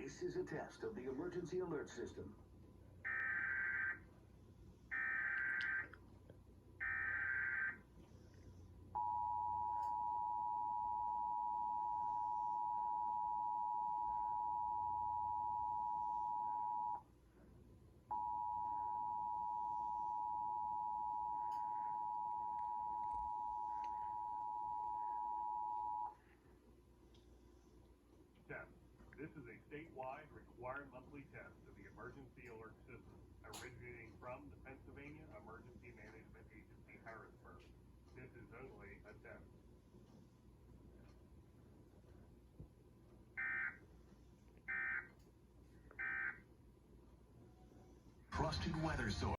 This is a test of the emergency alert system. Test. This is a statewide required monthly test of the emergency alert system originating from the Pennsylvania Emergency Management Agency, Harrisburg. This is only a test. Trusted weather source.